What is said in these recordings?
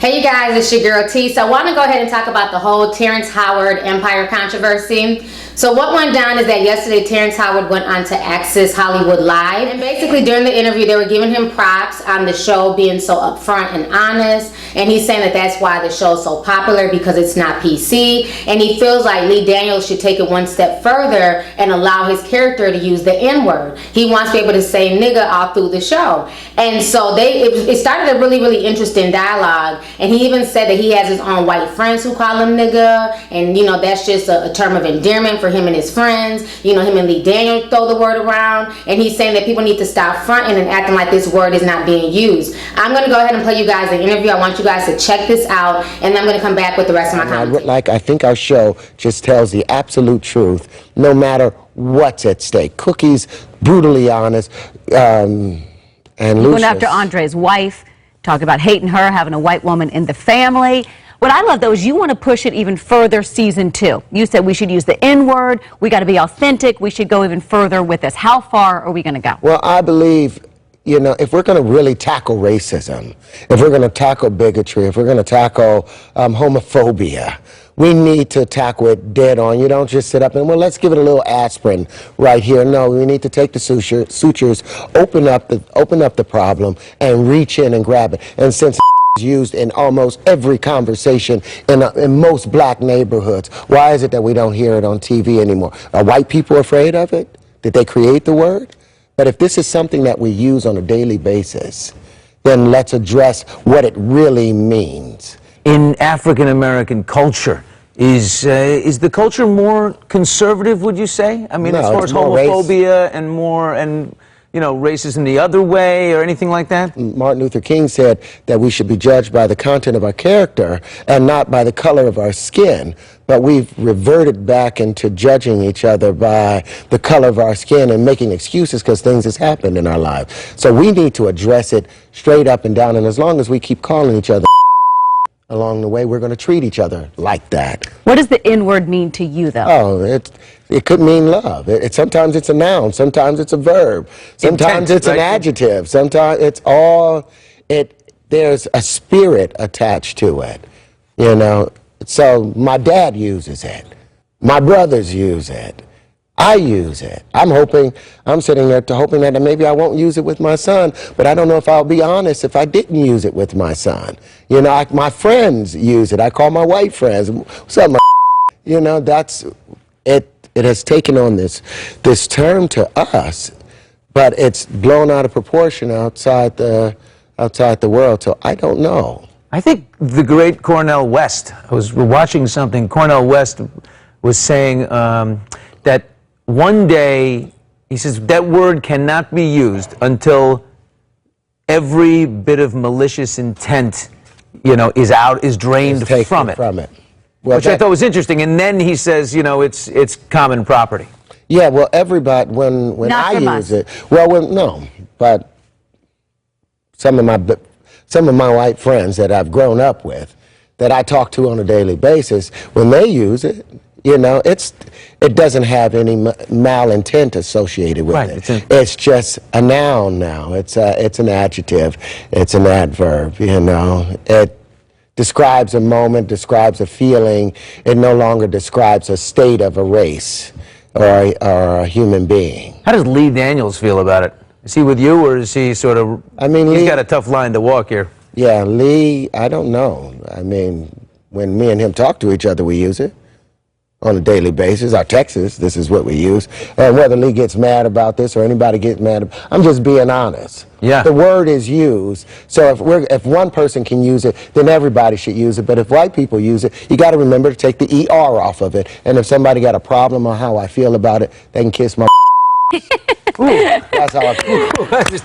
Hey you guys, it's your girl T. So I want to go ahead and talk about the whole Terrence Howard Empire controversy. So what went down is that yesterday Terrence Howard went on to Access Hollywood Live, and basically during the interview they were giving him props on the show being so upfront and honest, and he's saying that that's why the show is so popular, because it's not PC, and he feels like Lee Daniels should take it one step further and allow his character to use the N-word. He wants to be able to say nigga all through the show. And so it started a really interesting dialogue, and he even said that he has his own white friends who call him nigga, and you know that's just a term of endearment for him and his friends. You know, him and Lee Daniels throw the word around, and he's saying that people need to stop fronting and acting like this word is not being used. I'm going to go ahead and play you guys the interview. I want you guys to check this out, and then I'm going to come back with the rest of my comments. I think our show just tells the absolute truth, no matter what's at stake. Cookie's brutally honest, and Lucius. Going after Andre's wife, talking about hating her, having a white woman in the family. What I love, though, is you want to push it even further season 2. You said we should use the N-word, we got to be authentic, we should go even further with this. How far are we going to go? Well, I believe, you know, if we're going to really tackle racism, if we're going to tackle bigotry, if we're going to tackle homophobia, we need to tackle it dead on. You don't just sit up and, well, let's give it a little aspirin right here. No, we need to take the sutures, open up the problem, and reach in and grab it. And since used in almost every conversation in most black neighborhoods, why is it that we don't hear it on TV anymore? Are white people afraid of it? Did they create the word? But if this is something that we use on a daily basis, then let's address what it really means. In African American culture, is the culture more conservative, would you say? I mean, No, as far as homophobia and you know, racism the other way or anything like that? Martin Luther King said that we should be judged by the content of our character and not by the color of our skin. But we've reverted back into judging each other by the color of our skin and making excuses because things has happened in our lives. So we need to address it straight up and down. And as long as we keep calling each other along the way, we're going to treat each other like that. What does the N-word mean to you, though? Oh, it could mean love. Sometimes it's a noun, sometimes it's a verb, sometimes it's an adjective, sometimes it's all, there's a spirit attached to it, you know. So my dad uses it, my brothers use it, I use it. I'm sitting there hoping that maybe I won't use it with my son, but I don't know if I'll be honest if I didn't use it with my son. You know, my friends use it. I call my white friends, what's up, my you know, that's it. It has taken on this term to us, but it's blown out of proportion outside the world. So I don't know. I think the great Cornel West, I was watching something, Cornel West was saying that one day, he says, that word cannot be used until every bit of malicious intent, you know, is drained from it. Well, which I thought was interesting. And then he says, you know, it's common property. Yeah, well, everybody, when I use it, no, but some of my white friends that I've grown up with, that I talk to on a daily basis, when they use it, you know, it doesn't have any malintent associated with it. It's just a noun now. It's an adjective. It's an adverb. You know, it describes a moment, describes a feeling. It no longer describes a state of a race or a human being. How does Lee Daniels feel about it? Is he with you, or is he sort of? I mean, he's got a tough line to walk here. Yeah, Lee. I don't know. I mean, when me and him talk to each other, we use it on a daily basis. Our texts, this is what we use. And whether Lee gets mad about this or anybody gets mad, I'm just being honest. Yeah. The word is used. So if one person can use it, then everybody should use it. But if white people use it, you got to remember to take the ER off of it. And if somebody got a problem on how I feel about it, they can kiss my That's how I feel.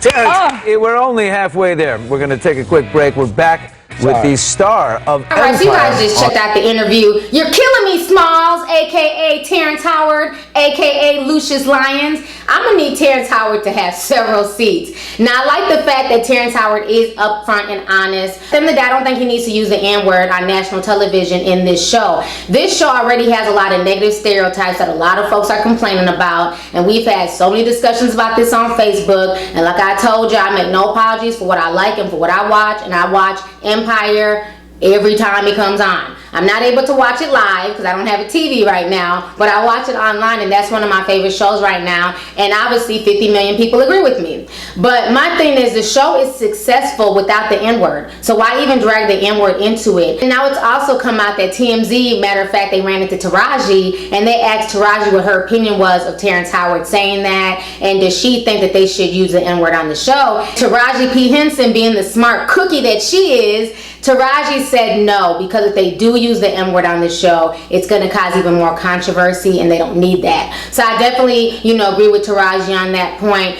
Terrence, we're only halfway there. We're going to take a quick break. We're back with the star of Empire. All right, so you guys just checked out the interview. You're killing me, Smalls, a.k.a. Terrence Howard, a.k.a. Lucius Lyons. I'm going to need Terrence Howard to have several seats. Now, I like the fact that Terrence Howard is upfront and honest. At the end of the day, I don't think he needs to use the N-word on national television in this show. This show already has a lot of negative stereotypes that a lot of folks are complaining about, and we've had so many discussions about this on Facebook. And like I told you, I make no apologies for what I like and for what I watch, and I watch Empire every time it comes on. I'm not able to watch it live because I don't have a TV right now, but I watch it online, and that's one of my favorite shows right now, and obviously 50 million people agree with me. But my thing is, the show is successful without the N-word, so why even drag the N-word into it? And now it's also come out that TMZ, matter of fact, they ran into Taraji, and they asked Taraji what her opinion was of Terrence Howard saying that, and does she think that they should use the N-word on the show? Taraji P. Henson, being the smart cookie that she is, Taraji said no, because if they do use the M-word on the show, it's going to cause even more controversy, and they don't need that. So I definitely, agree with Taraji on that point.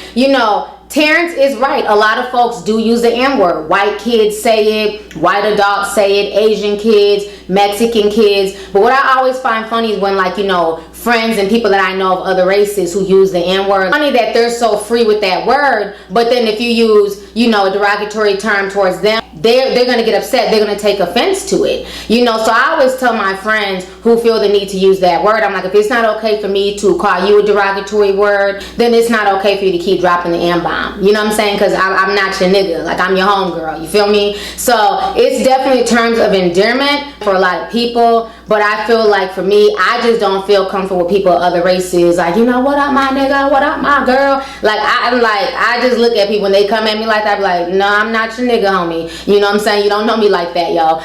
Terrence is right. A lot of folks do use the M-word. White kids say it, white adults say it, Asian kids, Mexican kids. But what I always find funny is when, friends and people that I know of other races who use the N-word. Funny that they're so free with that word, but then if you use, a derogatory term towards them, they're going to get upset. They're going to take offense to it. So I always tell my friends who feel the need to use that word, I'm like, if it's not okay for me to call you a derogatory word, then it's not okay for you to keep dropping the M-bomb. You know what I'm saying? Because I'm not your nigga. I'm your homegirl. You feel me? So it's definitely terms of endearment for a lot of people. But I feel like for me, I just don't feel comfortable with people of other races. What up, my nigga? What up, my girl? I just look at people when they come at me like that. I be like, no, I'm not your nigga, homie. You know what I'm saying? You don't know me like that, yo.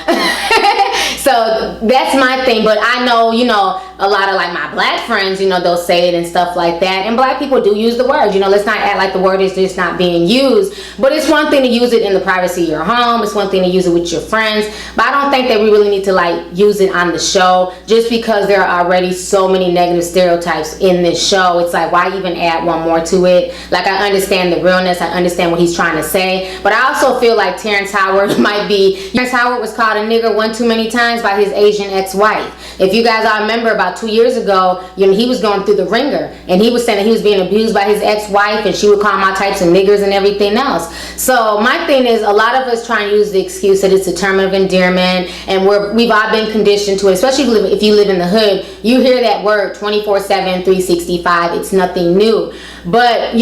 So that's my thing. But I know, a lot of my black friends, they'll say it and stuff like that. And black people do use the word. Let's not act like the word is just not being used. But it's one thing to use it in the privacy of your home. It's one thing to use it with your friends. But I don't think that we really need to use it on the show, just because there are already so many negative stereotypes in this show. It's why even add one more to it? I understand the realness. I understand what he's trying to say. But I also feel like Terrence Howard Terrence Howard was called a nigger one too many times by his Asian ex-wife. If you guys all remember, about 2 years ago, he was going through the ringer, and he was saying that he was being abused by his ex-wife, and she would call him all types of niggers and everything else. So my thing is, a lot of us try and use the excuse that it's a term of endearment, and we've all been conditioned to it, especially if you live in the hood. You hear that word 24/7, 365. It's nothing new. But,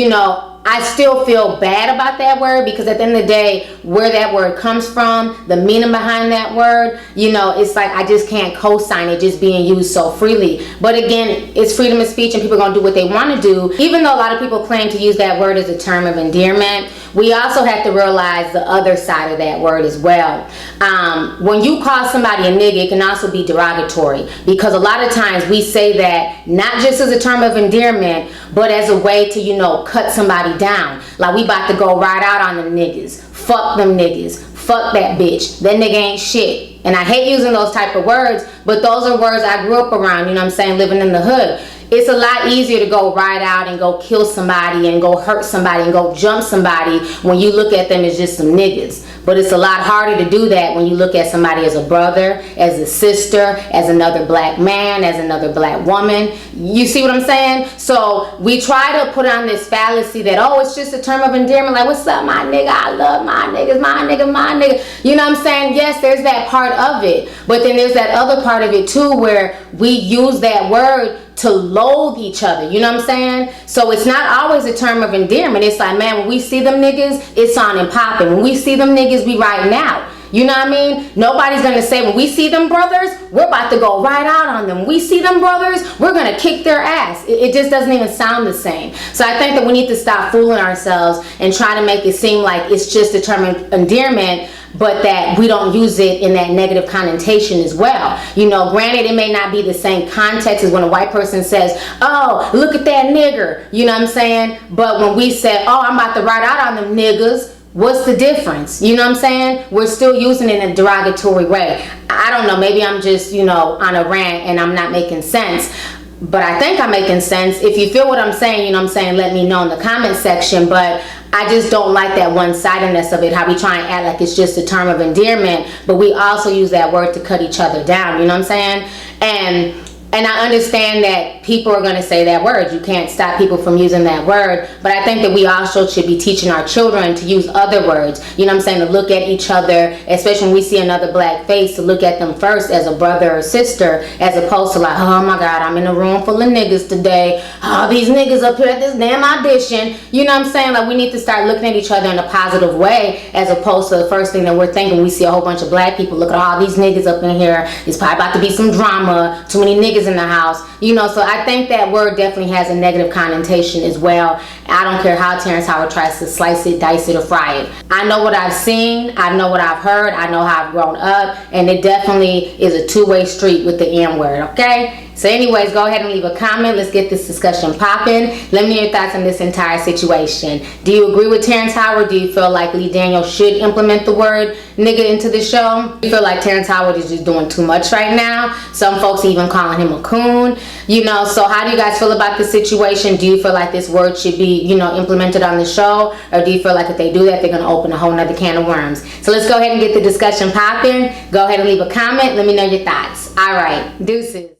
I still feel bad about that word, because at the end of the day, where that word comes from, the meaning behind that word, it's I just can't co-sign it just being used so freely. But again, it's freedom of speech, and people are going to do what they want to do. Even though a lot of people claim to use that word as a term of endearment, we also have to realize the other side of that word as well. When you call somebody a nigga, it can also be derogatory, because a lot of times we say that not just as a term of endearment, but as a way to, cut somebody down. We about to go right out on them niggas. Fuck them niggas. Fuck that bitch. That nigga ain't shit. And I hate using those type of words, but those are words I grew up around, living in the hood. It's a lot easier to go right out and go kill somebody and go hurt somebody and go jump somebody when you look at them as just some niggas. But it's a lot harder to do that when you look at somebody as a brother, as a sister, as another black man, as another black woman. You see what I'm saying? So we try to put on this fallacy that, it's just a term of endearment. What's up, my nigga? I love my niggas, my nigga, my nigga. You know what I'm saying? Yes, there's that part of it. But then there's that other part of it too, where we use that word to loathe each other. You know what I'm saying? So it's not always a term of endearment. It's man, when we see them niggas, it's on and popping. When we see them niggas, we right now. You know what I mean? Nobody's going to say, when we see them brothers, we're about to go right out on them. We see them brothers, we're going to kick their ass. It just doesn't even sound the same. So I think that we need to stop fooling ourselves and try to make it seem like it's just a term of endearment, but that we don't use it in that negative connotation as well. Granted, it may not be the same context as when a white person says, oh, look at that nigger. You know what I'm saying? But when we say, oh, I'm about to ride out on them niggas, what's the difference? You know what I'm saying? We're still using it in a derogatory way. I don't know. Maybe I'm just, on a rant and I'm not making sense. But I think I'm making sense. If you feel what I'm saying, let me know in the comment section. But I just don't like that one-sidedness of it, how we try and act like it's just a term of endearment, but we also use that word to cut each other down, you know what I'm saying? And And I understand that people are going to say that word. You can't stop people from using that word. But I think that we also should be teaching our children to use other words. You know what I'm saying? To look at each other, especially when we see another black face, to look at them first as a brother or sister, as opposed to like, oh my God, I'm in a room full of niggas today. Oh, these niggas up here at this damn audition. You know what I'm saying? Like, we need to start looking at each other in a positive way, as opposed to the first thing that we're thinking when we see a whole bunch of black people. Look at all these niggas up in here. It's probably about to be some drama. Too many niggas in the house, you know. So I think that word definitely has a negative connotation as well. I don't care how Terrence Howard tries to slice it, dice it, or fry it. I know what I've seen, I know what I've heard, I know how I've grown up, and it definitely is a two-way street with the N word, okay? So anyways, go ahead and leave a comment. Let's get this discussion popping. Let me know your thoughts on this entire situation. Do you agree with Terrence Howard? Do you feel like Lee Daniels should implement the word nigga into the show? Do you feel like Terrence Howard is just doing too much right now? Some folks even calling him a coon. You know, so how do you guys feel about this situation? Do you feel like this word should be, you know, implemented on the show? Or do you feel like if they do that, they're going to open a whole nother can of worms? So let's go ahead and get the discussion popping. Go ahead and leave a comment. Let me know your thoughts. All right, deuces.